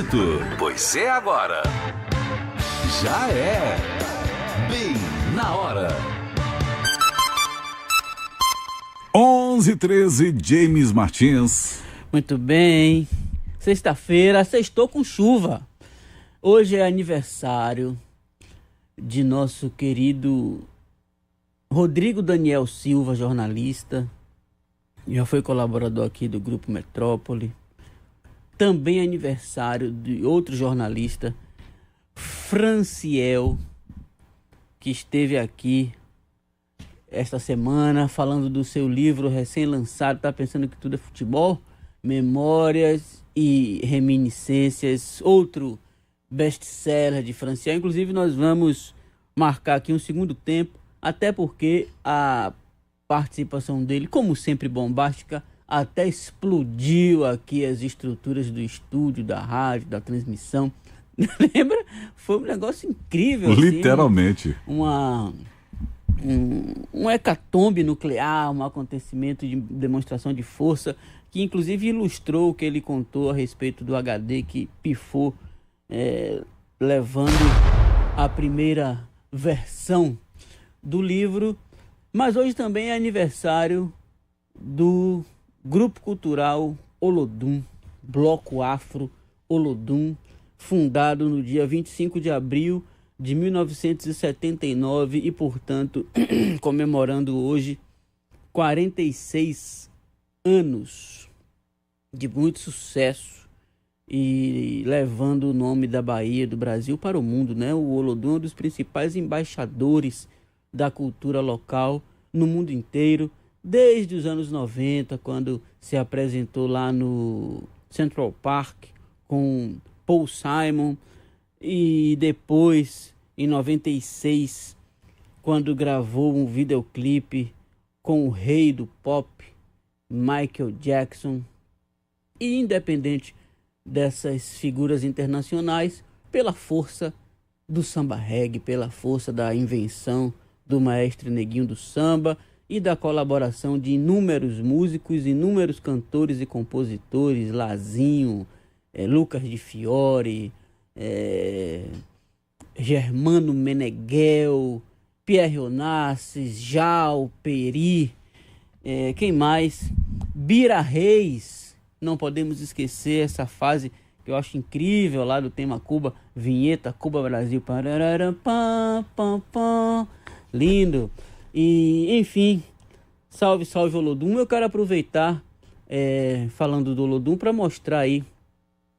minuto, pois é agora. Já é bem na hora. 11:13, James Martins. Muito bem. Sexta-feira, sextou com chuva. Hoje é aniversário de nosso querido Rodrigo Daniel Silva, jornalista. Já foi colaborador aqui do Grupo Metrópole. Também é aniversário de outro jornalista, Franciel, que esteve aqui esta semana falando do seu livro recém-lançado, Tá Pensando que Tudo é Futebol? Memórias e Reminiscências, outro best-seller de Franciel. Inclusive nós vamos marcar aqui um segundo tempo, até porque a participação dele, como sempre bombástica, até explodiu aqui as estruturas do estúdio, da rádio, da transmissão. Lembra? Foi um negócio incrível. Literalmente. Assim, um hecatombe nuclear, um acontecimento de demonstração de força, que inclusive ilustrou o que ele contou a respeito do HD que pifou, levando a primeira versão do livro. Mas hoje também é aniversário do Grupo Cultural Olodum, Bloco Afro Olodum, fundado no dia 25 de abril de 1979 e, portanto, comemorando hoje 46 anos de muito sucesso e levando o nome da Bahia, do Brasil, para o mundo, né? O Olodum é um dos principais embaixadores da cultura local no mundo inteiro, desde os anos 90, quando se apresentou lá no Central Park com Paul Simon, e depois, em 96, quando gravou um videoclipe com o rei do pop, Michael Jackson. E independente dessas figuras internacionais, pela força do samba reggae, pela força da invenção do maestro Neguinho do Samba e da colaboração de inúmeros músicos, inúmeros cantores e compositores, Lazinho, Lucas de Fiore, Germano Meneghel, Pierre Onassis, Jal, Peri, quem mais? Bira Reis, não podemos esquecer essa fase que eu acho incrível lá do tema Cuba, vinheta Cuba Brasil, lindo. E enfim, salve, salve Olodum. Eu quero aproveitar, falando do Olodum, para mostrar aí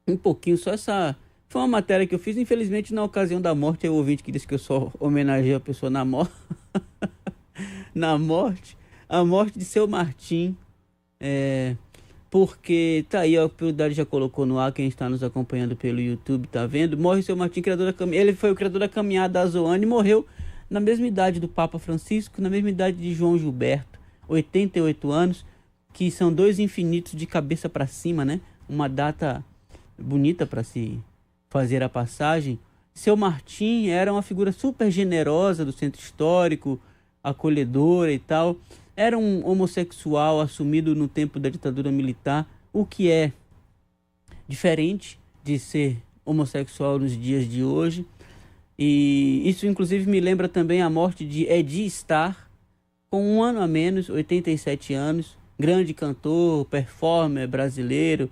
um pouquinho, só essa... Foi uma matéria que eu fiz, infelizmente, na ocasião da morte. É o ouvinte que disse que eu só homenageei a pessoa na morte. Na morte. A morte de seu Martim. Porque tá aí, a prioridade já colocou no ar, quem está nos acompanhando pelo YouTube tá vendo. Morre seu Martim, criador da ele foi o criador da caminhada Azoane e morreu na mesma idade do Papa Francisco, na mesma idade de João Gilberto, 88 anos, que são dois infinitos de cabeça para cima, né? Uma data bonita para se fazer a passagem. Seu Martim era uma figura super generosa do centro histórico, acolhedora e tal. Era um homossexual assumido no tempo da ditadura militar, o que é diferente de ser homossexual nos dias de hoje. E isso inclusive me lembra também a morte de Edi Star, com um ano a menos, 87 anos, grande cantor, performer brasileiro,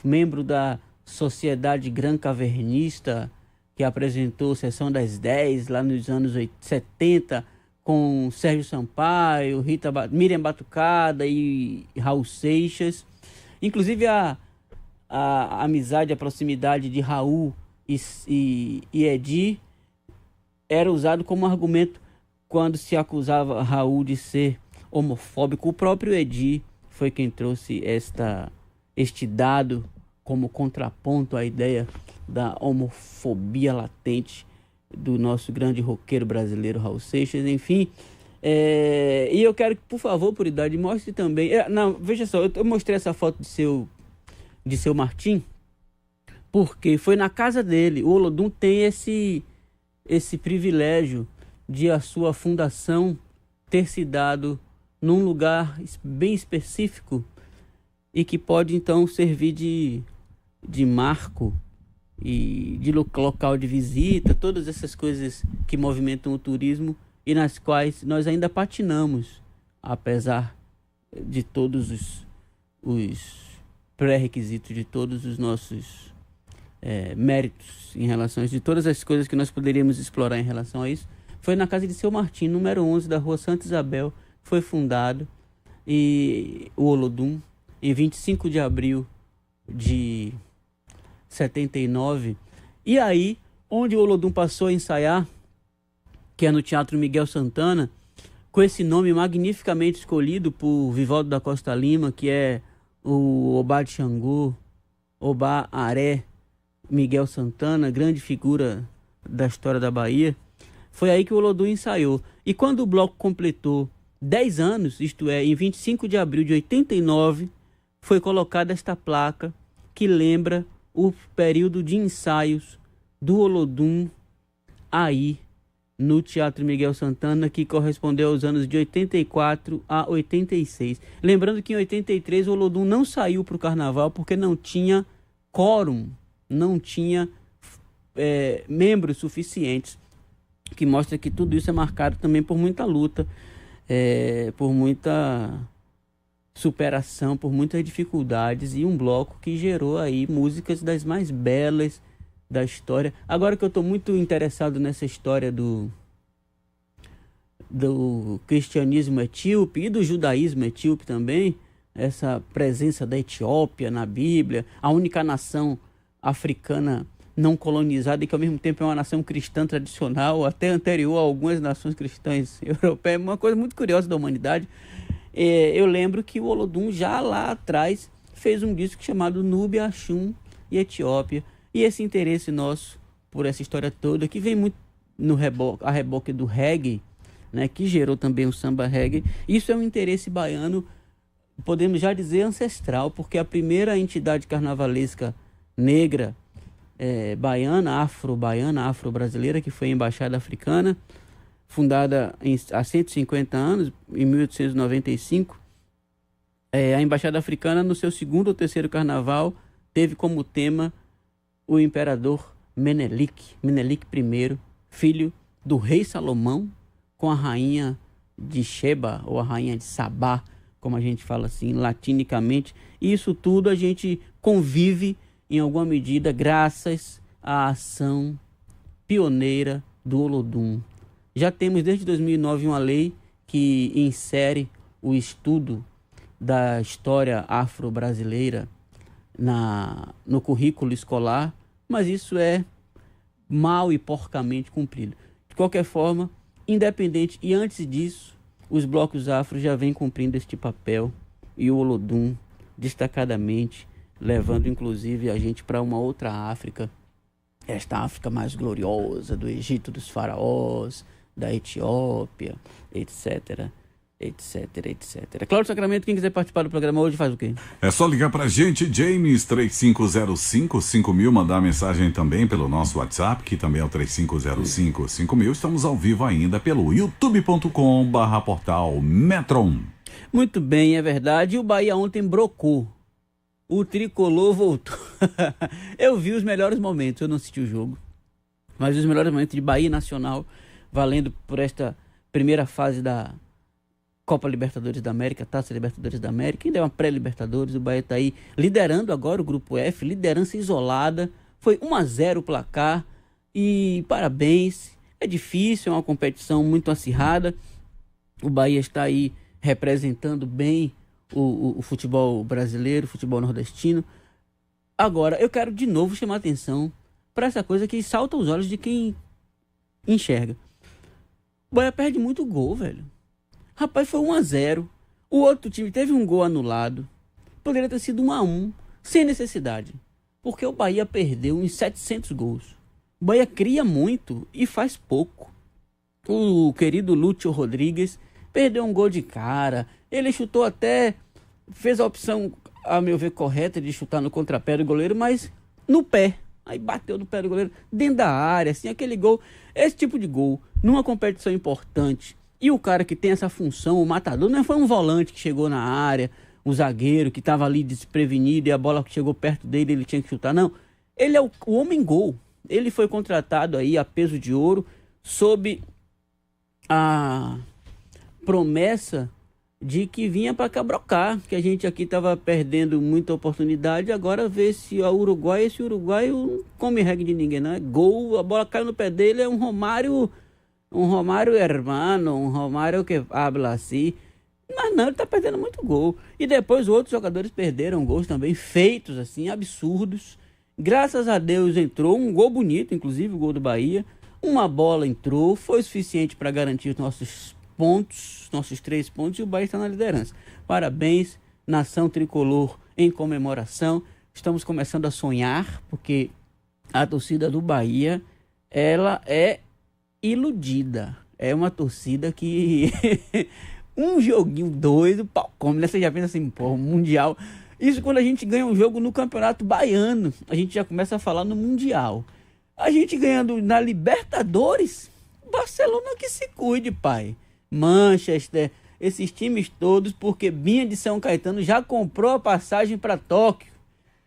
membro da Sociedade Gran Cavernista, que apresentou Sessão das 10 lá nos anos 70, com Sérgio Sampaio, Miriam Batucada e Raul Seixas. Inclusive a amizade, a proximidade de Raul e Edi era usado como argumento quando se acusava Raul de ser homofóbico. O próprio Edi foi quem trouxe este dado como contraponto à ideia da homofobia latente do nosso grande roqueiro brasileiro Raul Seixas. Enfim, e eu quero que, por favor, por idade, mostre também... não, veja só, eu mostrei essa foto de seu Martim porque foi na casa dele. O Olodum tem esse privilégio de a sua fundação ter se dado num lugar bem específico e que pode então servir de marco e de local de visita, todas essas coisas que movimentam o turismo e nas quais nós ainda patinamos, apesar de todos os pré-requisitos, de todos os nossos méritos em relação a isso, de todas as coisas que nós poderíamos explorar em relação a isso. Foi na casa de Seu Martim, número 11 da rua Santa Isabel, foi fundado e o Olodum, em 25 de abril de 79. E aí, onde o Olodum passou a ensaiar, que é no Teatro Miguel Santana, com esse nome magnificamente escolhido por Vivaldo da Costa Lima, que é o Obá de Xangô, Obá Aré Miguel Santana, grande figura da história da Bahia. Foi aí que o Olodum ensaiou. E quando o bloco completou 10 anos, isto é, em 25 de abril de 89, foi colocada esta placa que lembra o período de ensaios do Olodum aí no Teatro Miguel Santana, que correspondeu aos anos de 84 a 86. Lembrando que em 83 o Olodum não saiu para o carnaval porque não tinha quórum, não tinha membros suficientes, que mostra que tudo isso é marcado também por muita luta, por muita superação, por muitas dificuldades, e um bloco que gerou aí músicas das mais belas da história. Agora que eu estou muito interessado nessa história do cristianismo etíope e do judaísmo etíope também, essa presença da Etiópia na Bíblia, a única nação africana não colonizada e que ao mesmo tempo é uma nação cristã tradicional, até anterior a algumas nações cristãs europeias, uma coisa muito curiosa da humanidade. Eu lembro que o Olodum já lá atrás fez um disco chamado Núbia, Axum e Etiópia, e esse interesse nosso por essa história toda, que vem muito a reboque do reggae, né, que gerou também o samba reggae, isso é um interesse baiano, podemos já dizer ancestral, porque a primeira entidade carnavalesca negra baiana, afro-brasileira, que foi a Embaixada Africana, fundada há 150 anos, em 1895, a Embaixada Africana, no seu segundo ou terceiro carnaval, teve como tema o imperador Menelik I, filho do rei Salomão, com a rainha de Sheba, ou a rainha de Sabá, como a gente fala assim, latinicamente. E isso tudo a gente convive, em alguma medida, graças à ação pioneira do Olodum. Já temos desde 2009 uma lei que insere o estudo da história afro-brasileira no currículo escolar, mas isso é mal e porcamente cumprido. De qualquer forma, independente e antes disso, os blocos afro já vêm cumprindo este papel, e o Olodum, destacadamente, levando inclusive a gente para uma outra África, esta África mais gloriosa, do Egito dos faraós, da Etiópia, etc, etc, etc. Cláudio Sacramento, quem quiser participar do programa hoje faz o quê? É só ligar pra gente, James, 3505-5000, mandar mensagem também pelo nosso WhatsApp, que também é o 3505-5000. Estamos ao vivo ainda pelo youtube.com/portal Metron. Muito bem, é verdade. E o Bahia ontem brocou. O tricolor voltou. Eu vi os melhores momentos, eu não assisti o jogo, mas os melhores momentos de Bahia Nacional, valendo por esta primeira fase da Copa Libertadores da América, Taça Libertadores da América, ainda é uma pré-Libertadores. O Bahia está aí liderando agora o grupo F, liderança isolada, foi 1-0 o placar, e parabéns. É difícil, é uma competição muito acirrada, o Bahia está aí representando bem o futebol brasileiro, o futebol nordestino. Agora, eu quero de novo chamar a atenção para essa coisa que salta aos olhos de quem enxerga. O Bahia perde muito gol, velho. Rapaz, foi 1-0. O outro time teve um gol anulado. Poderia ter sido 1-1, sem necessidade. Porque o Bahia perdeu uns 700 gols. O Bahia cria muito e faz pouco. O querido Lúcio Rodrigues perdeu um gol de cara. Ele chutou até, fez a opção, a meu ver, correta de chutar no contrapé do goleiro, mas no pé. Aí bateu no pé do goleiro, dentro da área, assim, aquele gol. Esse tipo de gol, numa competição importante, e o cara que tem essa função, o matador, não foi um volante que chegou na área, um zagueiro que estava ali desprevenido e a bola que chegou perto dele, ele tinha que chutar, não. ele é o homem gol. Ele foi contratado aí a peso de ouro sob a promessa de que vinha para cabrocar, que a gente aqui estava perdendo muita oportunidade. Agora vê se esse uruguaio não come reggae de ninguém, não é gol, a bola caiu no pé dele, é um Romário hermano, um Romário que habla assim. Mas não, ele tá perdendo muito gol. E depois outros jogadores perderam gols também, feitos assim, absurdos. Graças a Deus entrou um gol bonito, inclusive o gol do Bahia. Uma bola entrou, foi suficiente para garantir os nossos pontos, nossos 3 pontos, e o Bahia está na liderança. Parabéns, nação tricolor, em comemoração. Estamos começando a sonhar, porque a torcida do Bahia, ela é iludida. É uma torcida que um joguinho, 2, o pau come, né? Você já pensa assim, pô, mundial. Isso quando a gente ganha um jogo no Campeonato Baiano, a gente já começa a falar no Mundial. A gente ganhando na Libertadores, Barcelona que se cuide, pai. Manchester, esses times todos, porque Binha de São Caetano já comprou a passagem para Tóquio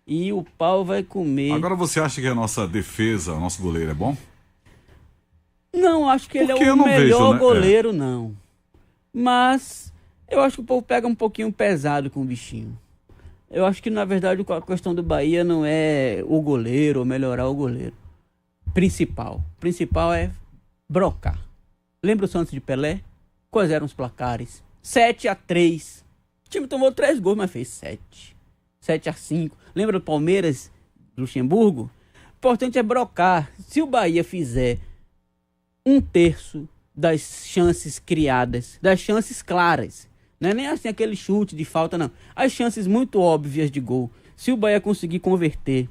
e o pau vai comer. Agora você acha que a nossa defesa, o nosso goleiro é bom? Não, acho que ele é o melhor goleiro, não. Mas eu acho que o povo pega um pouquinho pesado com o bichinho. Eu acho que, na verdade, a questão do Bahia não é o goleiro ou melhorar o goleiro. Principal é brocar. Lembra o Santos de Pelé? Quais eram os placares? 7-3. O time tomou 3 gols, mas fez 7. 7-5. Lembra do Palmeiras, Luxemburgo? O importante é brocar. Se o Bahia fizer 1/3 das chances criadas, das chances claras, não é nem assim aquele chute de falta, não. As chances muito óbvias de gol. Se o Bahia conseguir converter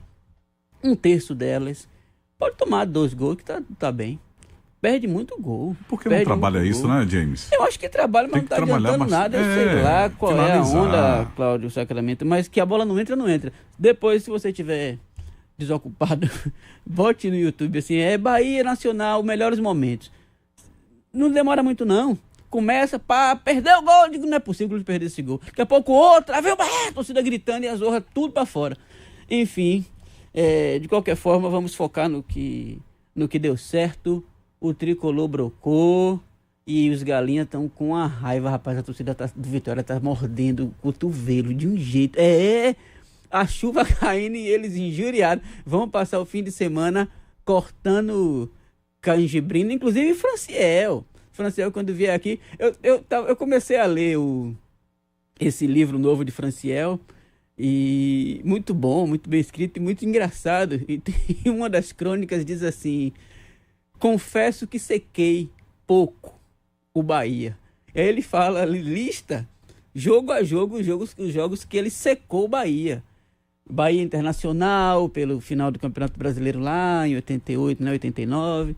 1/3 delas, pode tomar 2 gols que tá bem. Perde muito gol. Por que não trabalha isso, né, James? Eu acho que trabalha, mas não tá adiantando nada. Eu sei lá qual é a onda, Cláudio Sacramento. Mas que a bola não entra, não entra. Depois, se você tiver desocupado, bote no YouTube assim, Bahia Nacional, melhores momentos. Não demora muito, não. Começa, perdeu o gol. Eu digo, não é possível de perder esse gol. Daqui a pouco outro, aí vem o Bahia, a torcida gritando e a zorra tudo pra fora. Enfim, de qualquer forma, vamos focar no que deu certo. O tricolor brocou e os galinhas estão com a raiva, rapaz. A torcida do Vitória tá mordendo o cotovelo de um jeito. A chuva caindo e eles injuriados. Vão passar o fim de semana cortando canjibrina, inclusive Franciel. Franciel, quando vier aqui, eu comecei a ler esse livro novo de Franciel. E muito bom, muito bem escrito e muito engraçado. E tem uma das crônicas diz assim: confesso que sequei pouco o Bahia. Aí ele fala, ele lista jogo a jogo os jogos que ele secou o Bahia. Bahia Internacional, pelo final do Campeonato Brasileiro lá em 88, né, 89.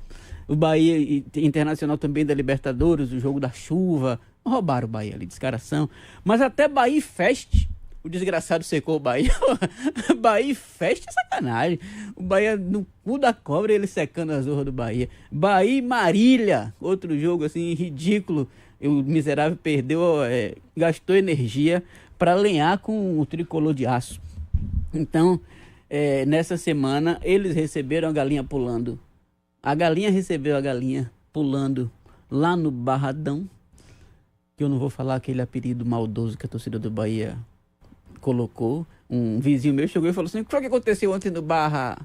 O Bahia Internacional também da Libertadores, o jogo da chuva. Roubaram o Bahia ali, descaração. Mas até Bahia Fest, o desgraçado secou o Bahia. Bahia Fest é sacanagem. O Bahia no cu da cobra, ele secando a zorra do Bahia. Bahia Marília, outro jogo assim ridículo. O miserável perdeu, gastou energia para lenhar com o tricolor de aço. Então, nessa semana, eles receberam a galinha pulando. A galinha recebeu a galinha pulando lá no Barradão. Que eu não vou falar aquele apelido maldoso que a torcida do Bahia colocou. Um vizinho meu chegou e falou assim: o que aconteceu ontem no Barra?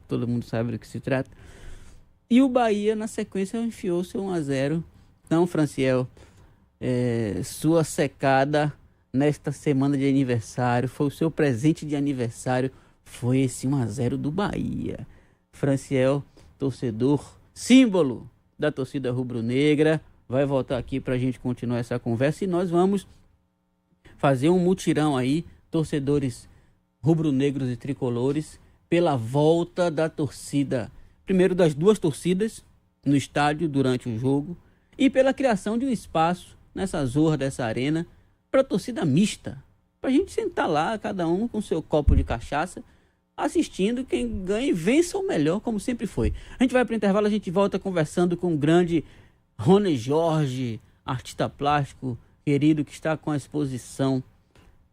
Todo mundo sabe do que se trata. E o Bahia, na sequência, enfiou seu 1-0. Então, Franciel, sua secada nesta semana de aniversário, foi o seu presente de aniversário, foi esse 1-0 do Bahia. Franciel, torcedor, símbolo da torcida rubro-negra, vai voltar aqui para a gente continuar essa conversa e nós vamos fazer um mutirão aí, torcedores rubro-negros e tricolores, pela volta da torcida, primeiro das 2 torcidas no estádio durante o jogo e pela criação de um espaço nessa zorra dessa arena para torcida mista, para a gente sentar lá, cada um com seu copo de cachaça, assistindo, quem ganha e vença o melhor, como sempre foi. A gente vai para o intervalo, a gente volta conversando com o grande Rony Jorge, artista plástico querido, que está com a exposição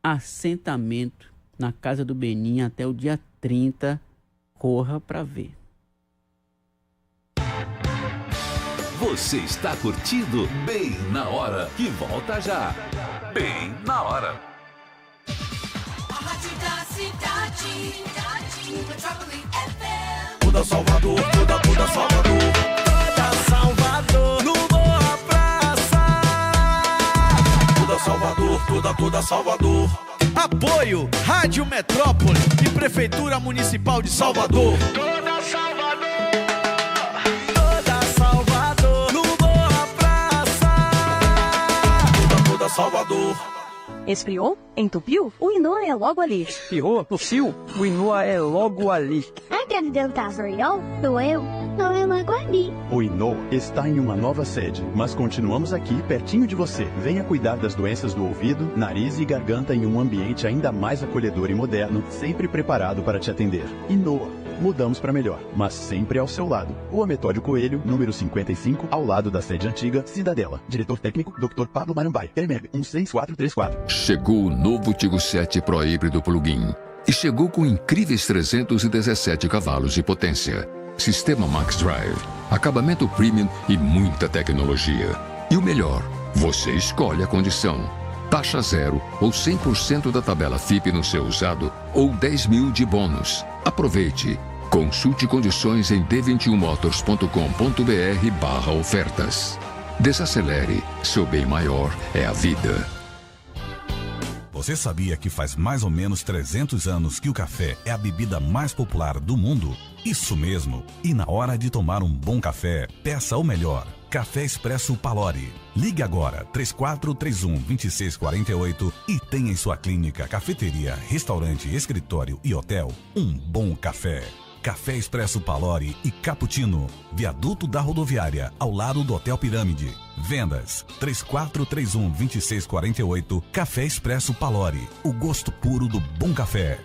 Assentamento na Casa do Beninha até o dia 30, corra para ver. Você está curtindo Bem na Hora, que volta já. Bem na Hora. A rádio da cidade, Metrópole FM. Toda Salvador, toda Salvador. Toda Salvador, no Boa Praça. Toda Salvador. Apoio Rádio Metrópole e Prefeitura Municipal de Salvador. Toda Salvador. Toda Salvador, no Boa Praça. Toda Salvador. Esfriou? Entupiu? O Inoa é logo ali. Espirrou? Tossiu? O Inoa é logo ali. A garganta esfriou? Doeu? Não é logo ali. O Inoa está em uma nova sede, mas continuamos aqui pertinho de você. Venha cuidar das doenças do ouvido, nariz e garganta em um ambiente ainda mais acolhedor e moderno, sempre preparado para te atender. Inoa. Mudamos para melhor, mas sempre ao seu lado. Rua Metódio Coelho, número 55, ao lado da sede antiga, Cidadela. Diretor técnico, Dr. Pablo Marambaia. Telemeb 16434. Chegou o novo Tigo 7 Pro híbrido plug-in. E chegou com incríveis 317 cavalos de potência. Sistema Max Drive, acabamento premium e muita tecnologia. E o melhor, você escolhe a condição. Taxa zero ou 100% da tabela FIP no seu usado ou 10 mil de bônus. Aproveite. Consulte condições em d21motors.com.br/ofertas. Desacelere. Seu bem maior é a vida. Você sabia que faz mais ou menos 300 anos que o café é a bebida mais popular do mundo? Isso mesmo. E na hora de tomar um bom café, peça o melhor. Café Expresso Palori. Ligue agora 3431-2648 e tenha em sua clínica, cafeteria, restaurante, escritório e hotel um bom café. Café Expresso Palori e Cappuccino. Viaduto da Rodoviária, ao lado do Hotel Pirâmide. Vendas 3431-2648. Café Expresso Palori. O gosto puro do bom café.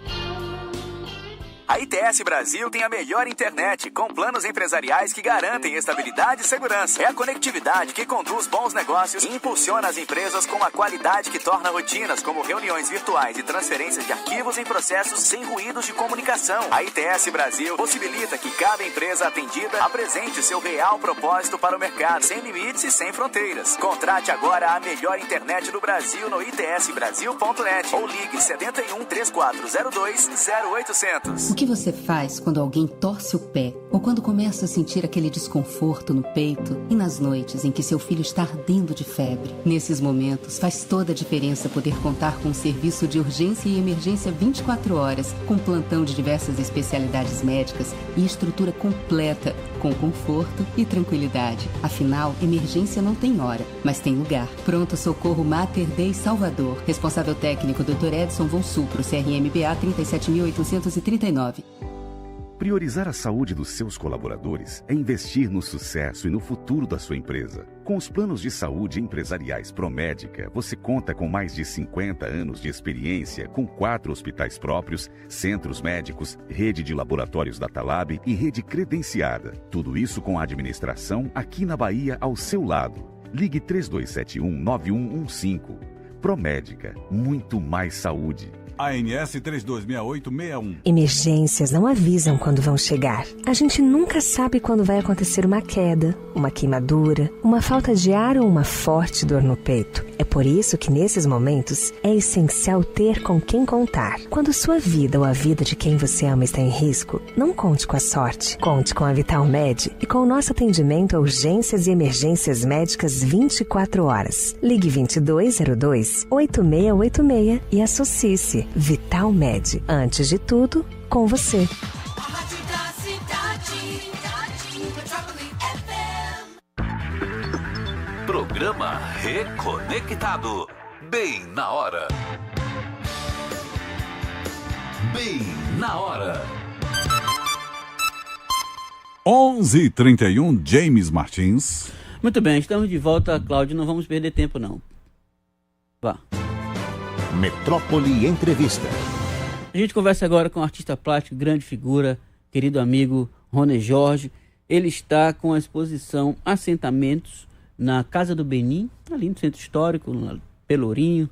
A ITS Brasil tem a melhor internet, com planos empresariais que garantem estabilidade e segurança. É a conectividade que conduz bons negócios e impulsiona as empresas com a qualidade que torna rotinas como reuniões virtuais e transferências de arquivos em processos sem ruídos de comunicação. A ITS Brasil possibilita que cada empresa atendida apresente seu real propósito para o mercado, sem limites e sem fronteiras. Contrate agora a melhor internet do Brasil no itsbrasil.net ou ligue 71 3402 0800. O que você faz quando alguém torce o pé ou quando começa a sentir aquele desconforto no peito e nas noites em que seu filho está ardendo de febre? Nesses momentos, faz toda a diferença poder contar com um serviço de urgência e emergência 24 horas, com plantão de diversas especialidades médicas e estrutura completa, com conforto e tranquilidade. Afinal, emergência não tem hora, mas tem lugar. Pronto Socorro Mater Dei Salvador. Responsável técnico Dr. Edson Von Supro, CRMBA 37.839. Priorizar a saúde dos seus colaboradores é investir no sucesso e no futuro da sua empresa. Com os planos de saúde empresariais Promédica, você conta com mais de 50 anos de experiência, com 4 hospitais próprios, centros médicos, rede de laboratórios Datalab e rede credenciada. Tudo isso com a administração aqui na Bahia ao seu lado. Ligue 3271-9115. Promédica, muito mais saúde. ANS 326861. Emergências não avisam quando vão chegar. A gente nunca sabe quando vai acontecer uma queda, uma queimadura, uma falta de ar ou uma forte dor no peito. É por isso que nesses momentos é essencial ter com quem contar. Quando sua vida ou a vida de quem você ama está em risco, não conte com a sorte. Conte com a Vitalmed e com o nosso atendimento a urgências e emergências médicas 24 horas. Ligue 2202-8686 e associe-se. Vitalmed. Antes de tudo, com você. A rádio da cidade, Metrópole FM. Programa Reconectado. Bem na hora. Bem na hora. 11h31, James Martins. Muito bem, estamos de volta, Cláudio. Não vamos perder tempo, não. Vá. Metrópole Entrevista. A gente conversa agora com o artista plástico, grande figura, querido amigo Rony Jorge. Ele está com a exposição Assentamentos na Casa do Benin, ali no Centro Histórico, no Pelourinho,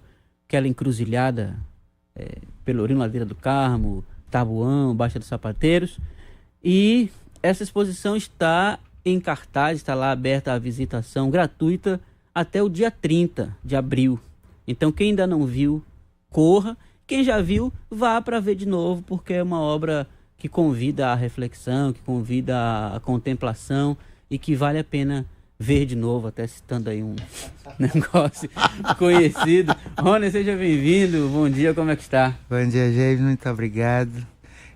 aquela encruzilhada, Pelourinho, Ladeira do Carmo, Tabuão, Baixa dos Sapateiros. E essa exposição está em cartaz, está lá aberta a visitação gratuita até o dia 30 de abril. Então quem ainda não viu, corra. Quem já viu, vá para ver de novo, porque é uma obra que convida à reflexão, que convida à contemplação e que vale a pena ver de novo, até citando aí um negócio conhecido. Rony, seja bem-vindo. Bom dia, como é que está? Bom dia, James. Muito obrigado.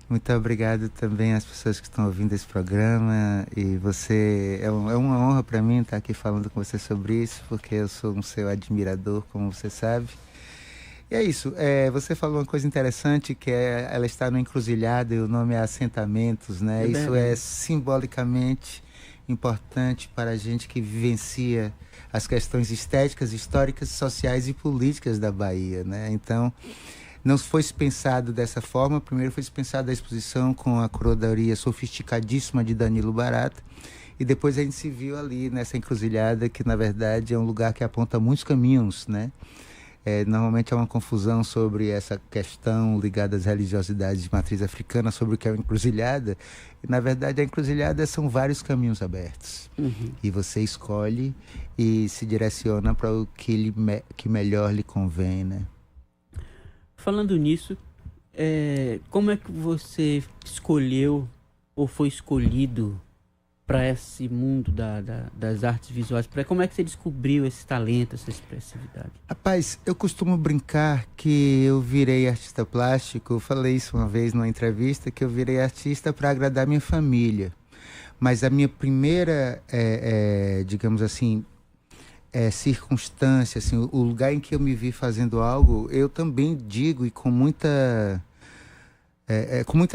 Muito obrigado também às pessoas que estão ouvindo esse programa. E você, é uma honra para mim estar aqui falando com você sobre isso, porque eu sou um seu admirador, como você sabe. E é isso, você falou uma coisa interessante, que ela está no encruzilhada e o nome é Assentamentos, né? Isso é simbolicamente importante para a gente que vivencia as questões estéticas, históricas, sociais e políticas da Bahia, né? Então, não foi pensado dessa forma. Primeiro foi pensado a exposição com a curadoria sofisticadíssima de Danilo Barata, e depois a gente se viu ali nessa encruzilhada, que na verdade é um lugar que aponta muitos caminhos, né? Normalmente há uma confusão sobre essa questão ligada às religiosidades de matriz africana, sobre o que é uma encruzilhada. E, na verdade, a encruzilhada são vários caminhos abertos. E você escolhe e se direciona para o que melhor lhe convém, né? Falando nisso, como é que você escolheu ou foi escolhido para esse mundo das artes visuais? Como é que você descobriu esse talento, essa expressividade? Rapaz, eu costumo brincar que eu virei artista plástico. Eu falei isso uma vez numa entrevista, que eu virei artista para agradar minha família. Mas a minha primeira, digamos assim, circunstância, assim, o lugar em que eu me vi fazendo algo, eu também digo, e com muita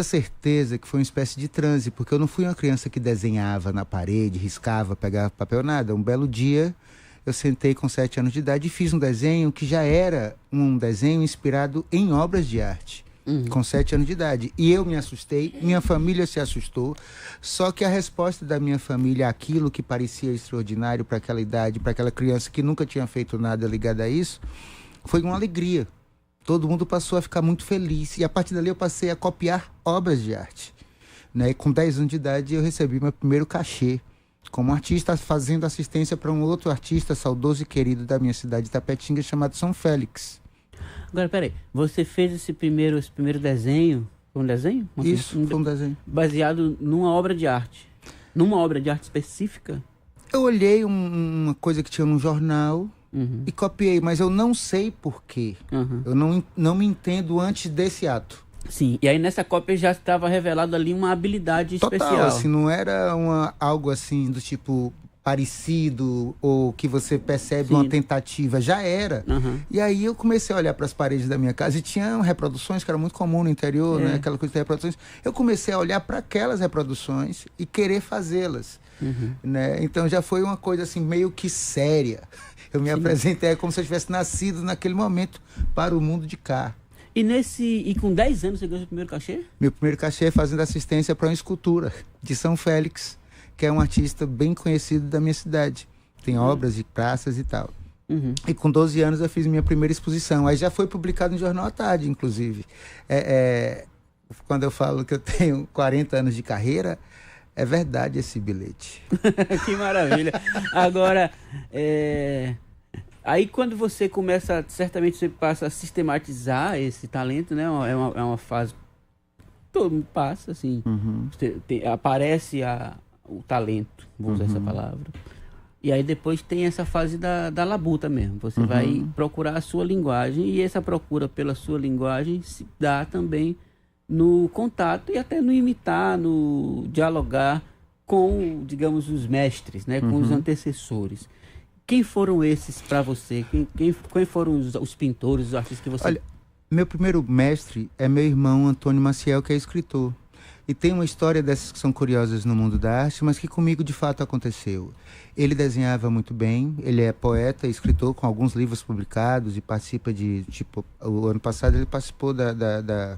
certeza, que foi uma espécie de transe, porque eu não fui uma criança que desenhava na parede, riscava, pegava papel, nada. Um belo dia eu sentei com 7 anos de idade e fiz um desenho que já era um desenho inspirado em obras de arte, com 7 anos de idade. E eu me assustei, minha família se assustou, só que a resposta da minha família àquilo que parecia extraordinário para aquela idade, para aquela criança que nunca tinha feito nada ligado a isso, foi uma alegria. Todo mundo passou a ficar muito feliz. E a partir dali eu passei a copiar obras de arte, né? E com 10 anos de idade eu recebi meu primeiro cachê como artista, fazendo assistência para um outro artista saudoso e querido da minha cidade de Tapetinga, chamado São Félix. Agora, peraí. Você fez esse primeiro desenho? Foi um desenho? Isso, foi um desenho. Baseado numa obra de arte? Numa obra de arte específica? Eu olhei uma coisa que tinha num jornal... e copiei, mas eu não sei porquê. Eu não me entendo antes desse ato. Sim, e aí nessa cópia já estava revelado ali uma habilidade especial. Total, assim, não era algo assim do tipo parecido, ou que você percebe uma tentativa, já era. E aí eu comecei a olhar para as paredes da minha casa e tinha reproduções, que era muito comum no interior, né? Aquela coisa de reproduções. Eu comecei a olhar para aquelas reproduções e querer fazê-las, né? Então já foi uma coisa assim meio que séria. Eu me apresentei como se eu tivesse nascido naquele momento para o mundo de cá. E com 10 anos você ganhou seu primeiro cachê? Meu primeiro cachê é fazendo assistência para uma escultura de São Félix, que é um artista bem conhecido da minha cidade. Tem obras de praças e tal. E com 12 anos eu fiz minha primeira exposição. Aí já foi publicado no Jornal à Tarde, inclusive. Quando eu falo que eu tenho 40 anos de carreira, é verdade esse bilhete. Que maravilha. Agora, aí quando você começa, certamente você passa a sistematizar esse talento, né? É uma fase, todo mundo passa, assim. Aparece o talento, vou usar essa palavra. E aí depois tem essa fase da labuta mesmo. Você vai procurar a sua linguagem, e essa procura pela sua linguagem se dá também no contato e até no imitar, no dialogar com, digamos, os mestres, né? Com os antecessores. Quem foram esses para você? Quem foram os pintores, os artistas que você... Olha, meu primeiro mestre é meu irmão Antônio Maciel, que é escritor. E tem uma história dessas que são curiosas no mundo da arte, mas que comigo de fato aconteceu. Ele desenhava muito bem, ele é poeta e escritor com alguns livros publicados e participa de, tipo, o ano passado ele participou da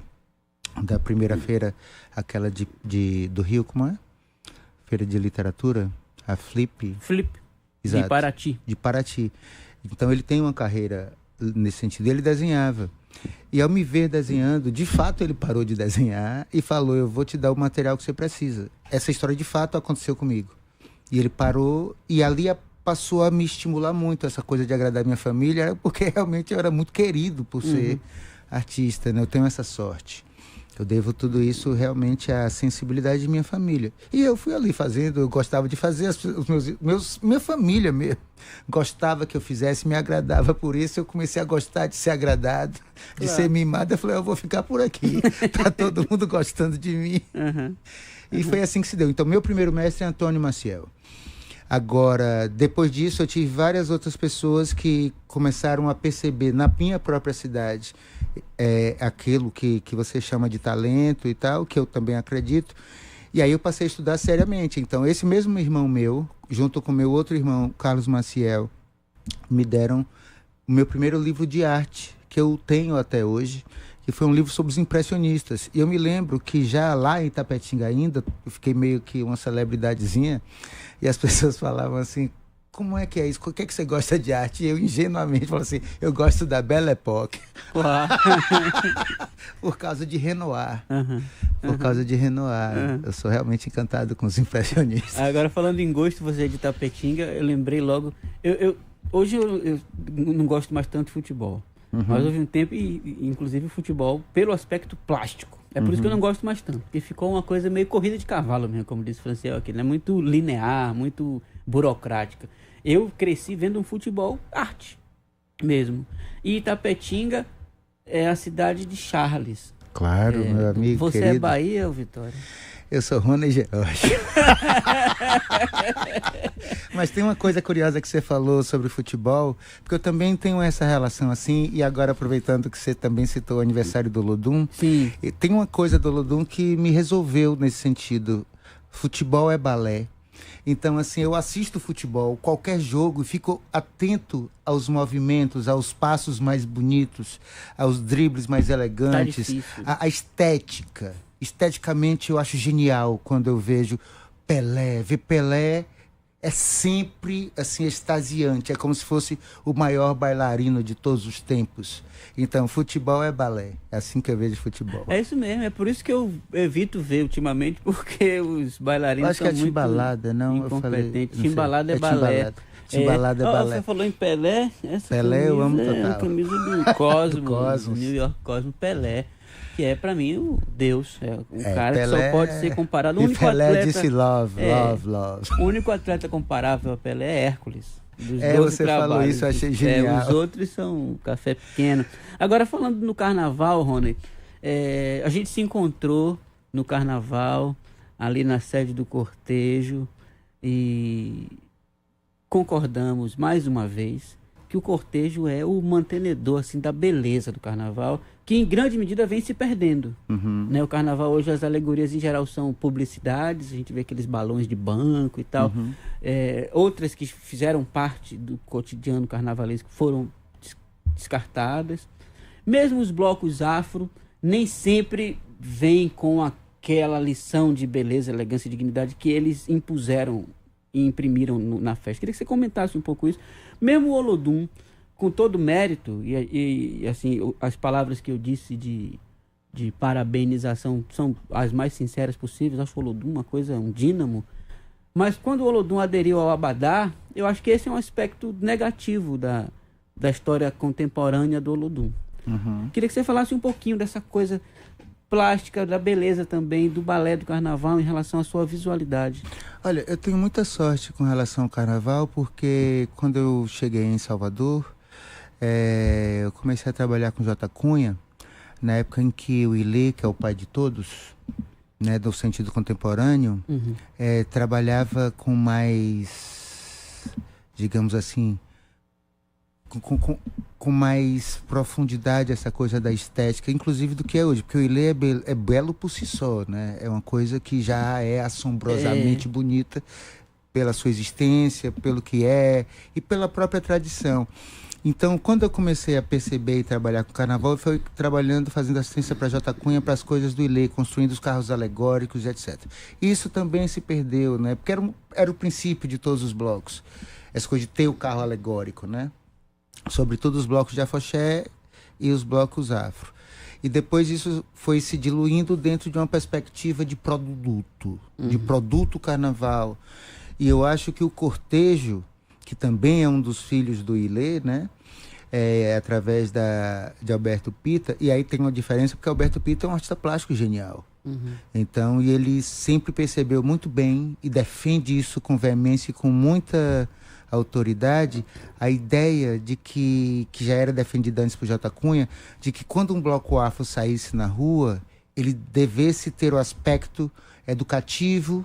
primeira feira, aquela do Rio, como é? Feira de literatura, a Flip. Exato. De Paraty. De Paraty. Então ele tem uma carreira nesse sentido. Ele desenhava. E ao me ver desenhando, de fato ele parou de desenhar e falou, eu vou te dar o material que você precisa. Essa história de fato aconteceu comigo. E ele parou e ali passou a me estimular muito essa coisa de agradar minha família, porque realmente eu era muito querido por ser artista, né? Eu tenho essa sorte. Eu devo tudo isso realmente à sensibilidade de minha família. E eu fui ali fazendo, eu gostava de fazer, minha família mesmo gostava que eu fizesse, me agradava por isso, eu comecei a gostar de ser agradado, de ser mimado. Eu falei, eu vou ficar por aqui, tá todo mundo gostando de mim. E foi assim que se deu. Então, meu primeiro mestre é Antônio Maciel. Agora, depois disso, eu tive várias outras pessoas que começaram a perceber na minha própria cidade aquilo que você chama de talento e tal, que eu também acredito. E aí eu passei a estudar seriamente. Então, esse mesmo irmão meu, junto com meu outro irmão, Carlos Maciel, me deram o meu primeiro livro de arte, que eu tenho até hoje, que foi um livro sobre os impressionistas. E eu me lembro que já lá em Itapetinga ainda, eu fiquei meio que uma celebridadezinha, e as pessoas falavam assim, como é que é isso? O que é que você gosta de arte? E eu ingenuamente falo assim, eu gosto da Belle Époque. Por causa de Renoir. Por causa de Renoir. Eu sou realmente encantado com os impressionistas. Agora, falando em gosto, você é de Itapetinga, eu lembrei logo... Hoje eu não gosto mais tanto de futebol. Mas houve um tempo, inclusive o futebol, pelo aspecto plástico. É por isso que eu não gosto mais tanto. Porque ficou uma coisa meio corrida de cavalo mesmo, como disse o Franciel aqui. Né? Muito linear, muito burocrática. Eu cresci vendo um futebol arte mesmo. E Itapetinga é a cidade de Charles. Claro, meu amigo Você querido. é Bahia ou Vitória? Eu sou Rony George. Mas tem uma coisa curiosa que você falou sobre futebol, porque eu também tenho essa relação assim, e agora aproveitando que você também citou o aniversário do Olodum, sim, tem uma coisa do Olodum que me resolveu nesse sentido. Futebol é balé. Então, assim, eu assisto futebol, qualquer jogo, e fico atento aos movimentos, aos passos mais bonitos, aos dribles mais elegantes, a estética. Esteticamente, eu acho genial quando eu vejo Pelé. Ver Pelé é sempre, assim, extasiante. É como se fosse o maior bailarino de todos os tempos. Então, futebol é balé. É assim que eu vejo futebol. É isso mesmo. É por isso que eu evito ver ultimamente, porque os bailarinos são muito timbalada, não? incompetentes. Timbalada é balé. Timbalada é balé. Você falou em Pelé. Essa Pelé eu amo total. A camisa do Cosmos, New York Cosmos, Pelé. Que é, pra mim, o Deus. É um cara Pelé, que só pode ser comparado. O único Pelé atleta, disse love. O único atleta comparável a Pelé é Hércules. Você falou isso, eu achei genial. Os outros são café pequeno. Agora, falando no carnaval, Rony, a gente se encontrou no carnaval, ali na sede do cortejo, e concordamos mais uma vez que o cortejo é o mantenedor assim, da beleza do carnaval, que em grande medida vem se perdendo. Né? O carnaval hoje, as alegorias em geral são publicidades, a gente vê aqueles balões de banco e tal. Outras que fizeram parte do cotidiano carnavalesco foram descartadas. Mesmo os blocos afro nem sempre vêm com aquela lição de beleza, elegância e dignidade que eles impuseram e imprimiram na festa. Queria que você comentasse um pouco isso. Mesmo o Olodum, com todo mérito, e assim, as palavras que eu disse de parabenização são as mais sinceras possíveis. Acho o Olodum uma coisa, um dínamo. Mas quando o Olodum aderiu ao Abadá, eu acho que esse é um aspecto negativo da história contemporânea do Olodum. Queria que você falasse um pouquinho dessa coisa plástica, da beleza também, do balé do carnaval em relação à sua visualidade. Olha, eu tenho muita sorte com relação ao carnaval, porque quando eu cheguei em Salvador, eu comecei a trabalhar com J. Cunha, na época em que o Ilê, que é o pai de todos, né, do sentido contemporâneo, trabalhava com mais, digamos assim, com mais profundidade essa coisa da estética, inclusive do que é hoje, porque o Ilê é belo por si só, né? É uma coisa que já é assombrosamente bonita pela sua existência, pelo que é e pela própria tradição. Então, quando eu comecei a perceber e trabalhar com carnaval, eu fui trabalhando, fazendo assistência para J. Cunha, para as coisas do Ilê, construindo os carros alegóricos, etc. Isso também se perdeu, né? Porque era o princípio de todos os blocos, essa coisa de ter o carro alegórico, né? Sobretudo os blocos de afoxé e os blocos afro. E depois isso foi se diluindo dentro de uma perspectiva de produto, de produto carnaval. E eu acho que o cortejo, que também é um dos filhos do Ilê, né? Através de Alberto Pita, e aí tem uma diferença porque Alberto Pita é um artista plástico genial. Então, e ele sempre percebeu muito bem e defende isso com veemência e com muita autoridade, a ideia de que já era defendida antes por J. Cunha, de que quando um bloco afro saísse na rua, ele devesse ter o aspecto educativo,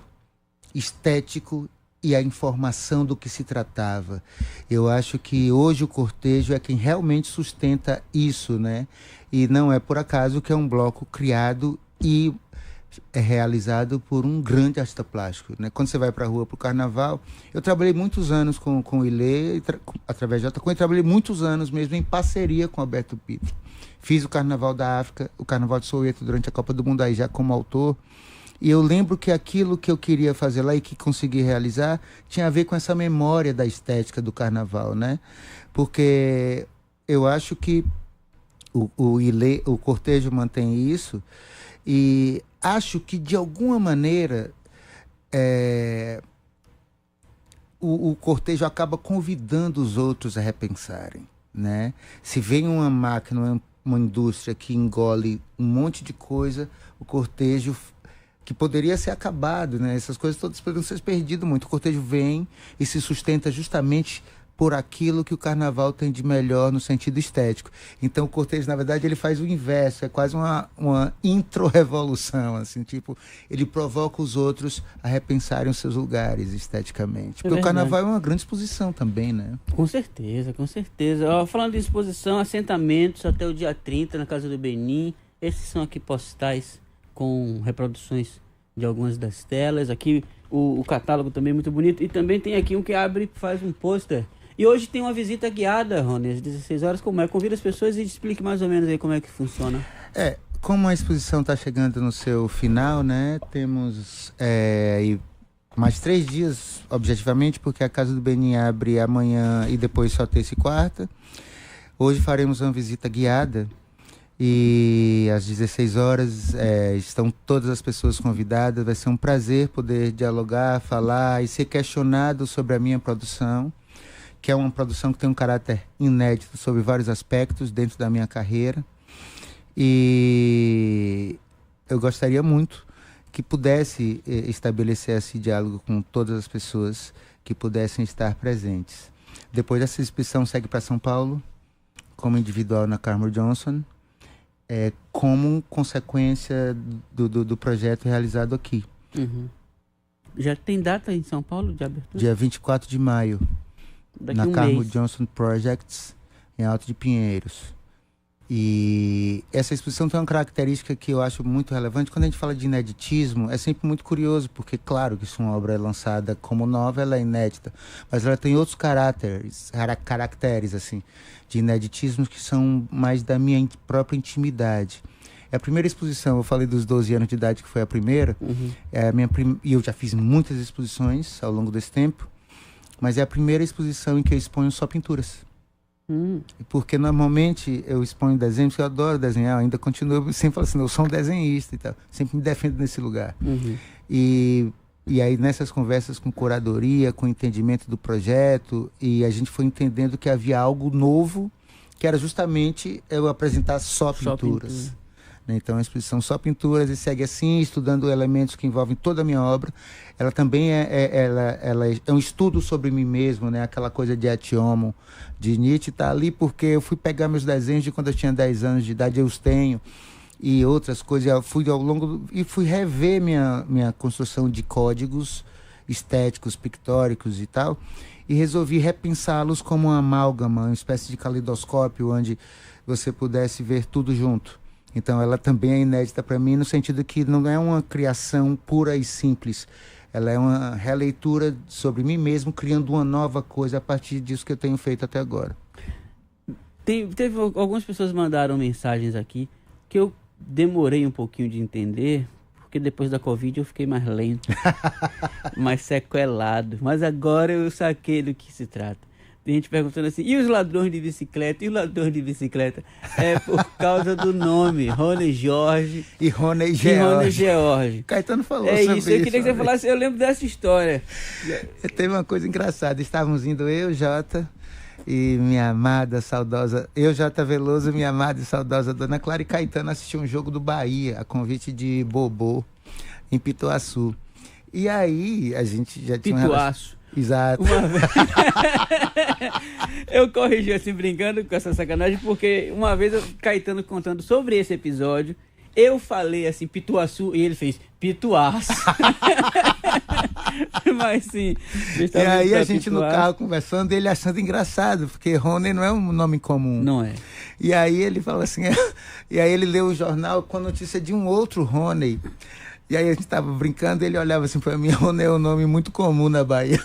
estético e a informação do que se tratava. Eu acho que hoje o cortejo é quem realmente sustenta isso, né? E não é por acaso que é um bloco criado e é realizado por um grande artista plástico, né? Quando você vai para a rua para o carnaval, eu trabalhei muitos anos com o Ilê, através de J. Cunha, trabalhei muitos anos mesmo em parceria com Alberto Pita. Fiz o Carnaval da África, o Carnaval de Soweto durante a Copa do Mundo aí já como autor, e eu lembro que aquilo que eu queria fazer lá e que consegui realizar tinha a ver com essa memória da estética do carnaval, né? Porque eu acho que o Ilê, o cortejo mantém isso, e acho que de alguma maneira o cortejo acaba convidando os outros a repensarem, né? Se vem uma máquina, uma indústria que engole um monte de coisa, o cortejo que poderia ser acabado, né? Essas coisas todas poderiam ser perdidas muito. O cortejo vem e se sustenta justamente por aquilo que o carnaval tem de melhor no sentido estético. Então o cortejo, na verdade, ele faz o inverso, é quase uma intro-revolução, assim, tipo, ele provoca os outros a repensarem os seus lugares esteticamente. Porque o carnaval é uma grande exposição também, né? Com certeza, com certeza. Ó, falando de exposição, assentamentos até o dia 30 na Casa do Benin, esses são aqui postais com reproduções de algumas das telas. Aqui o catálogo também é muito bonito. E também tem aqui um que abre e faz um pôster. E hoje tem uma visita guiada, Rony, às 16 horas. Como é? Convida as pessoas e explique mais ou menos aí como é que funciona. Como a exposição está chegando no seu final, né? Temos aí mais 3 dias, objetivamente, porque a Casa do Benin abre amanhã e depois só terça e quarta. Hoje faremos uma visita guiada. E às 16 horas estão todas as pessoas convidadas. Vai ser um prazer poder dialogar, falar e ser questionado sobre a minha produção, que é uma produção que tem um caráter inédito sobre vários aspectos dentro da minha carreira. E eu gostaria muito que pudesse estabelecer esse diálogo com todas as pessoas que pudessem estar presentes. Depois dessa exibição segue para São Paulo, como individual na Carmel Johnson, como consequência do projeto realizado aqui. Já tem data em São Paulo de abertura? Dia 24 de maio, daqui na um Carmel mês. Johnson Projects, em Alto de Pinheiros. E essa exposição tem uma característica que eu acho muito relevante. Quando a gente fala de ineditismo, é sempre muito curioso, porque claro que se uma obra é lançada como nova, ela é inédita, mas ela tem outros caracteres assim, de ineditismo que são mais da minha própria intimidade. É a primeira exposição, eu falei dos 12 anos de idade, que foi a primeira, e eu já fiz muitas exposições ao longo desse tempo, mas é a primeira exposição em que eu exponho só pinturas. Porque normalmente eu exponho desenhos, porque eu adoro desenhar, ainda continuo, sempre falo assim, eu sou um desenhista e tal, sempre me defendo nesse lugar. E aí nessas conversas com curadoria, com entendimento do projeto, e a gente foi entendendo que havia algo novo, que era justamente eu apresentar só pinturas. Então a exposição só pinturas e segue assim, estudando elementos que envolvem toda a minha obra. Ela também ela é um estudo sobre mim mesmo, né? Aquela coisa de Et Homo, de Nietzsche, tá ali porque eu fui pegar meus desenhos de quando eu tinha 10 anos de idade, eu os tenho, e outras coisas. Eu fui ao longo e fui rever minha construção de códigos estéticos, pictóricos e tal, e resolvi repensá-los como uma amálgama, uma espécie de caleidoscópio onde você pudesse ver tudo junto. Então ela também é inédita para mim no sentido que não é uma criação pura e simples. Ela é uma releitura sobre mim mesmo, criando uma nova coisa a partir disso que eu tenho feito até agora. Teve algumas pessoas mandaram mensagens aqui que eu demorei um pouquinho de entender, porque depois da Covid eu fiquei mais lento, mais sequelado. Mas agora eu saquei do que se trata. Tem gente perguntando assim, e os ladrões de bicicleta? E os ladrões de bicicleta? É por causa do nome, Rony Jorge. E Rony George. Caetano falou sobre isso. Eu queria que você falasse, eu lembro dessa história. Teve uma coisa engraçada, estávamos indo eu, Jota, e minha amada, saudosa, eu, Jota Veloso, minha amada e saudosa Dona Clara e Caetano assistir um jogo do Bahia, a convite de Bobô, em Pituaçu. E aí, a gente já tinha... Pituaçu. Exato. Uma vez... Eu corrigi assim, brincando com essa sacanagem, porque uma vez o Caetano contando sobre esse episódio, eu falei assim, Pituaçu, e ele fez Pituaçu. Mas sim. E aí a gente no carro conversando, ele achando engraçado, porque Rony não é um nome comum. Não é. E aí ele falou assim, e aí ele leu o jornal com a notícia de um outro Rony. E aí a gente tava brincando, ele olhava assim pra mim, Rony é um nome muito comum na Bahia.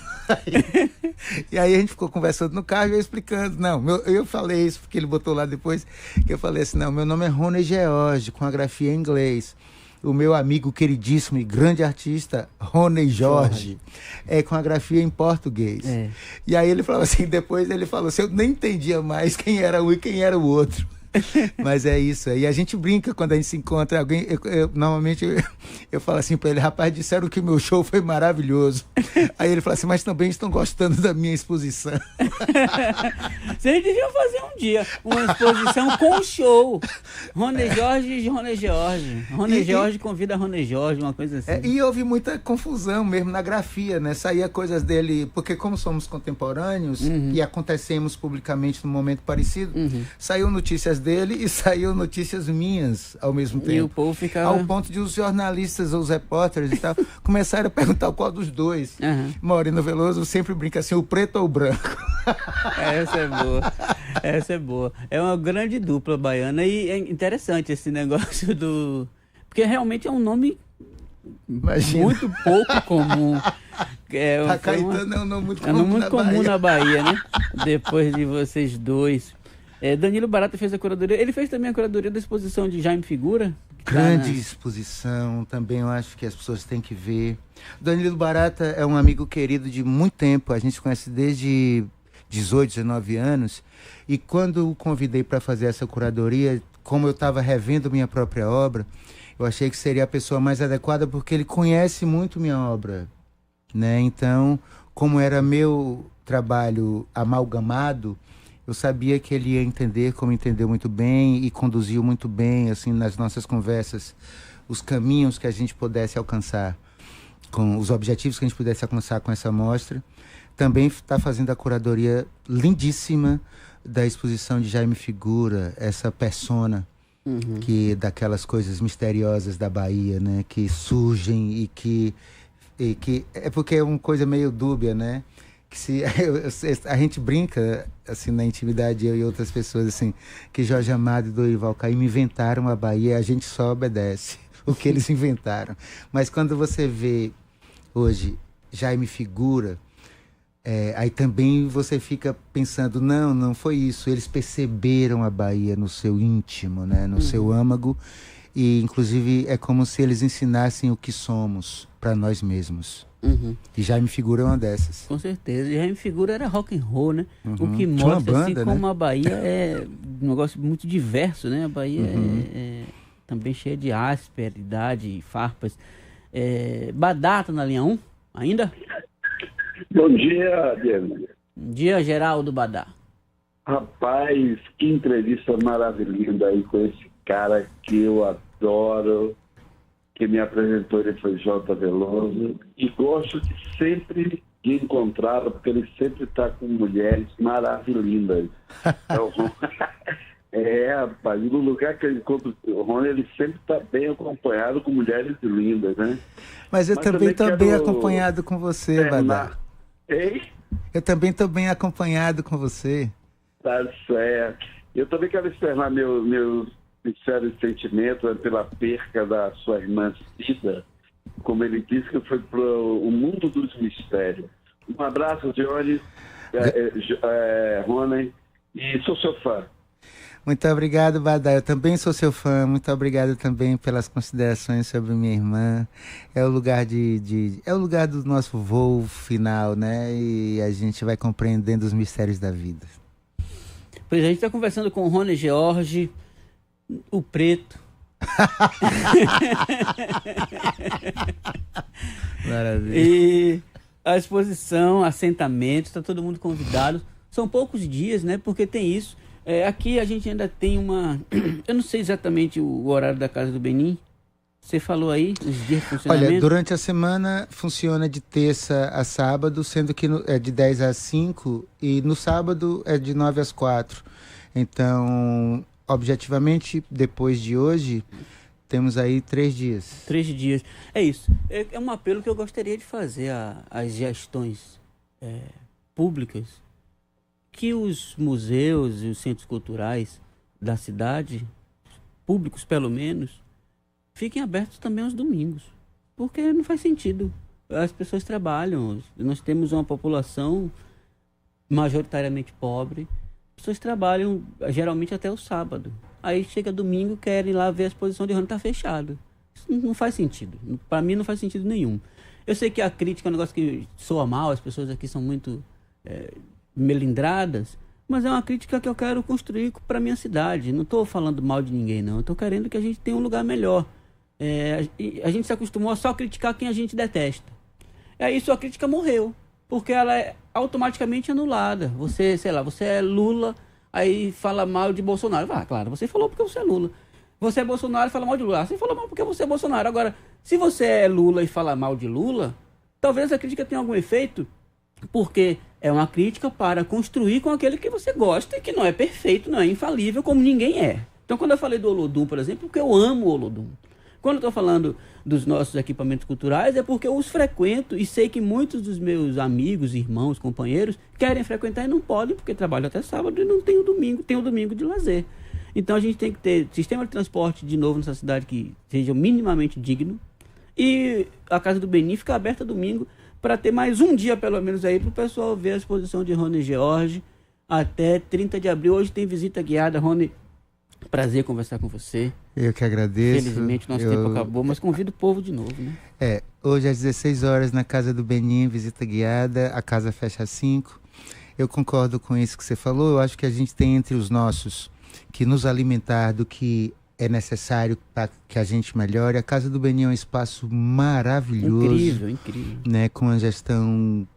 E aí a gente ficou conversando no carro e eu explicando. Não, eu falei isso porque ele botou lá depois, que eu falei assim, não, meu nome é Rony George, com a grafia em inglês. O meu amigo queridíssimo e grande artista, Rony Jorge, é com a grafia em português. É. E aí ele falou assim, depois ele falou assim, eu nem entendia mais quem era um e quem era o outro. Mas é isso, e a gente brinca quando a gente se encontra alguém, normalmente eu falo assim pra ele, rapaz, disseram que o meu show foi maravilhoso. Aí ele fala assim, mas também estão gostando da minha exposição. Vocês deviam fazer um dia uma exposição com show. Rony Jorge e Rony George. Rony George convida Rony Jorge, uma coisa assim. E houve muita confusão mesmo na grafia, né? Saía coisas dele, porque como somos contemporâneos e acontecemos publicamente num momento parecido, saiu notícias dele e saiu notícias minhas ao mesmo tempo. E o povo ficava... Ao ponto de os jornalistas, os repórteres e tal, começaram a perguntar qual dos dois. Maurino Veloso sempre brinca assim, o preto ou o branco? Essa é boa. Essa é boa. É uma grande dupla baiana e é interessante esse negócio do... Porque realmente é um nome muito pouco comum. Caetano é um nome muito comum, na Bahia, né? Depois de vocês dois. Danilo Barata fez a curadoria. Ele fez também a curadoria da exposição de Jaime Figura. Grande exposição, também eu acho que as pessoas têm que ver. Danilo Barata é um amigo querido de muito tempo, a gente se conhece desde 18, 19 anos. E quando o convidei para fazer essa curadoria, como eu estava revendo minha própria obra, eu achei que seria a pessoa mais adequada porque ele conhece muito minha obra, né? Então, como era meu trabalho amalgamado, eu sabia que ele ia entender, como entendeu muito bem e conduziu muito bem, assim, nas nossas conversas, os caminhos que a gente pudesse alcançar, com os objetivos que a gente pudesse alcançar com essa mostra. Também está fazendo a curadoria lindíssima da exposição de Jaime Figura, essa persona que daquelas coisas misteriosas da Bahia, né, que surgem e que é porque é uma coisa meio dúbia, né? Que se a gente brinca assim na intimidade, eu e outras pessoas, assim, que Jorge Amado e Dorival Caymmi inventaram a Bahia, a gente só obedece o que eles inventaram. Mas quando você vê hoje Jaime Figura, aí também você fica pensando, não foi isso, eles perceberam a Bahia no seu íntimo, né, no seu âmago, e inclusive é como se eles ensinassem o que somos para nós mesmos. E Jaime Figura é uma dessas. Com certeza. E Jaime Figura era rock and roll, né? O que mostra banda, assim, como a Bahia é um negócio muito diverso, né? A Bahia é também cheia de asperidade e farpas. Badá tá na linha 1 ainda? Bom dia, Diego. Bom dia, Geraldo Badá. Rapaz, que entrevista maravilhosa aí com esse cara que eu adoro, que me apresentou, ele foi Jota Veloso, e gosto de sempre de encontrá-lo, porque ele sempre está com mulheres maravilhosas. Então, rapaz, no lugar que eu encontro o Rony, ele sempre está bem acompanhado com mulheres lindas, né? Mas eu também estou bem acompanhado com você, Badá. Ei? Eu também estou bem acompanhado com você. Tá certo. Eu também quero externar meus sinceros sentimentos pela perca da sua irmã Cida, como ele disse, que foi para o mundo dos mistérios. Um abraço, Johnny, Rony, e sou seu fã. Muito obrigado, Badá. Eu também sou seu fã. Muito obrigado também pelas considerações sobre minha irmã. É o lugar é o lugar do nosso voo final, né? E a gente vai compreendendo os mistérios da vida. Pois a gente está conversando com o Rony George, o Preto. Maravilha. E a exposição, assentamento, está todo mundo convidado. São poucos dias, né? Porque tem isso. Aqui a gente ainda tem uma... Eu não sei exatamente o horário da Casa do Benim. Você falou aí, os dias de funcionamento? Olha, durante a semana funciona de terça a sábado, sendo que é de 10 às 5 e no sábado é de 9 às 4. Então, objetivamente, depois de hoje, temos aí 3 dias. 3 dias. É isso. É um apelo que eu gostaria de fazer às gestões públicas, que os museus e os centros culturais da cidade, públicos pelo menos, fiquem abertos também aos domingos. Porque não faz sentido. As pessoas trabalham. Nós temos uma população majoritariamente pobre. As pessoas trabalham geralmente até o sábado. Aí chega domingo, querem ir lá ver a exposição de Rony, está fechado. Isso não faz sentido. Para mim não faz sentido nenhum. Eu sei que a crítica é um negócio que soa mal, as pessoas aqui são muito melindradas, mas é uma crítica que eu quero construir para minha cidade. Não estou falando mal de ninguém, não. Eu estou querendo que a gente tenha um lugar melhor. A gente se acostumou a só criticar quem a gente detesta. E aí sua crítica morreu, porque ela é automaticamente anulada. Você, sei lá, você é Lula, aí fala mal de Bolsonaro. Claro, você falou porque você é Lula. Você é Bolsonaro e fala mal de Lula. Você falou mal porque você é Bolsonaro. Agora, se você é Lula e fala mal de Lula, talvez a crítica tenha algum efeito, porque é uma crítica para construir com aquele que você gosta e que não é perfeito, não é infalível, como ninguém é. Então, quando eu falei do Olodum, por exemplo, porque eu amo o Olodum. Quando eu estou falando dos nossos equipamentos culturais, é porque eu os frequento e sei que muitos dos meus amigos, irmãos, companheiros querem frequentar e não podem, porque trabalham até sábado e não tem o domingo de lazer. Então, a gente tem que ter sistema de transporte de novo nessa cidade que seja minimamente digno. E a Casa do Benim fica aberta domingo para ter mais um dia, pelo menos, aí para o pessoal ver a exposição de Rony George até 30 de abril. Hoje tem visita guiada. Rony, prazer conversar com você. Eu que agradeço. Felizmente nosso tempo acabou, mas convido o povo de novo, né? Hoje às 16 horas na Casa do Benim, visita guiada, a casa fecha às 5. Eu concordo com isso que você falou. Eu acho que a gente tem entre os nossos que nos alimentar do que é necessário para que a gente melhore. A Casa do Benim é um espaço maravilhoso. Incrível. Né, com uma gestão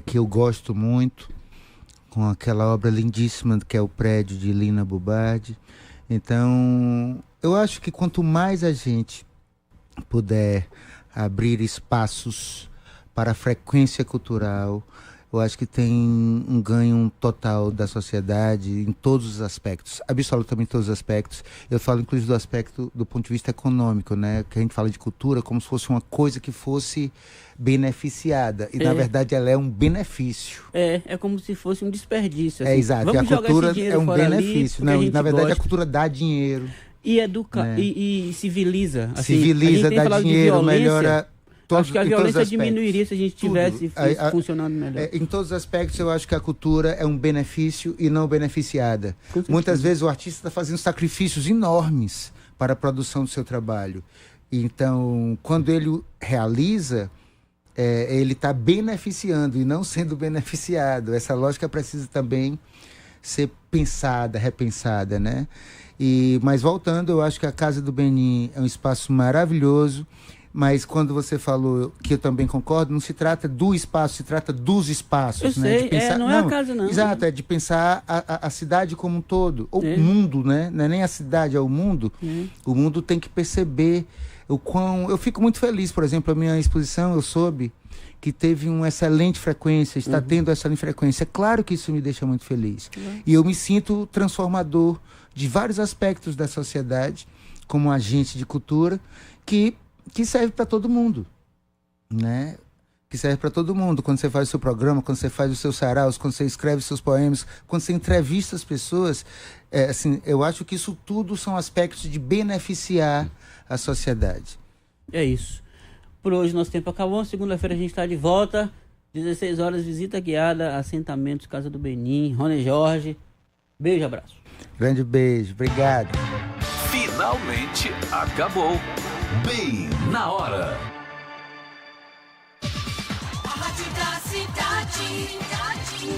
que eu gosto muito, com aquela obra lindíssima que é o prédio de Lina Bubardi. Então, eu acho que quanto mais a gente puder abrir espaços para a frequência cultural, eu acho que tem um ganho total da sociedade em todos os aspectos, absolutamente todos os aspectos. Eu falo inclusive do aspecto do ponto de vista econômico, né? Que a gente fala de cultura como se fosse uma coisa que fosse beneficiada. E na verdade ela é um benefício. É como se fosse um desperdício. Assim. Exato. E a cultura é um benefício. Não, na verdade a cultura dá dinheiro. E educa, né? e civiliza. Assim, civiliza, dá dinheiro, melhora... Acho que a violência diminuiria se a gente tivesse funcionando melhor. Em todos os aspectos, eu acho que a cultura é um benefício e não beneficiada. Muitas vezes o artista está fazendo sacrifícios enormes para a produção do seu trabalho. Então, quando ele realiza, ele está beneficiando e não sendo beneficiado. Essa lógica precisa também ser pensada, repensada, né? Mas voltando, eu acho que a Casa do Benim é um espaço maravilhoso. Mas quando você falou, que eu também concordo, não se trata do espaço, se trata dos espaços. Eu sei, de pensar, não é a casa, não. Exato, é de pensar a cidade como um todo. O mundo, né? Não é nem a cidade, é o mundo. O mundo tem que perceber o quão... Eu fico muito feliz, por exemplo, a minha exposição, eu soube que teve uma excelente frequência, está tendo excelente frequência. É claro que isso me deixa muito feliz. E eu me sinto transformador de vários aspectos da sociedade, como agente de cultura, que serve para todo mundo, né? Que serve para todo mundo. Quando você faz o seu programa, quando você faz os seus saraus, quando você escreve seus poemas, quando você entrevista as pessoas, assim, eu acho que isso tudo são aspectos de beneficiar a sociedade. É isso. Por hoje nosso tempo acabou. Segunda-feira a gente está de volta. 16 horas, visita guiada, assentamentos, Casa do Benim, Rony George. Beijo, abraço. Grande beijo, obrigado. Finalmente acabou. Bem na hora. A rádio da cidade.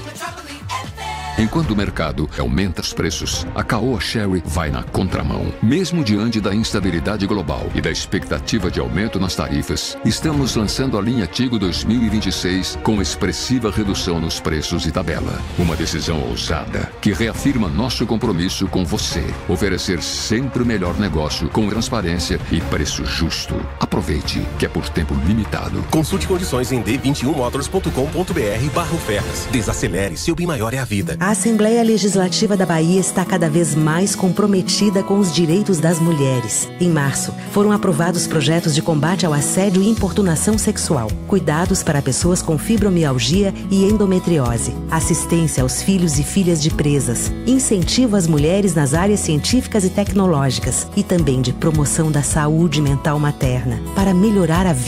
Metrópole FM. Enquanto o mercado aumenta os preços, a Caoa Sherry vai na contramão. Mesmo diante da instabilidade global e da expectativa de aumento nas tarifas, estamos lançando a linha Tigo 2026 com expressiva redução nos preços e tabela. Uma decisão ousada que reafirma nosso compromisso com você. Oferecer sempre o melhor negócio com transparência e preço justo. Aproveite, que é por tempo limitado. Consulte condições em d21motors.com.br/ofertas. Desacelere, seu bem maior é a vida. A Assembleia Legislativa da Bahia está cada vez mais comprometida com os direitos das mulheres. Em março, foram aprovados projetos de combate ao assédio e importunação sexual, cuidados para pessoas com fibromialgia e endometriose, assistência aos filhos e filhas de presas, incentivo às mulheres nas áreas científicas e tecnológicas e também de promoção da saúde mental materna, para melhorar a vida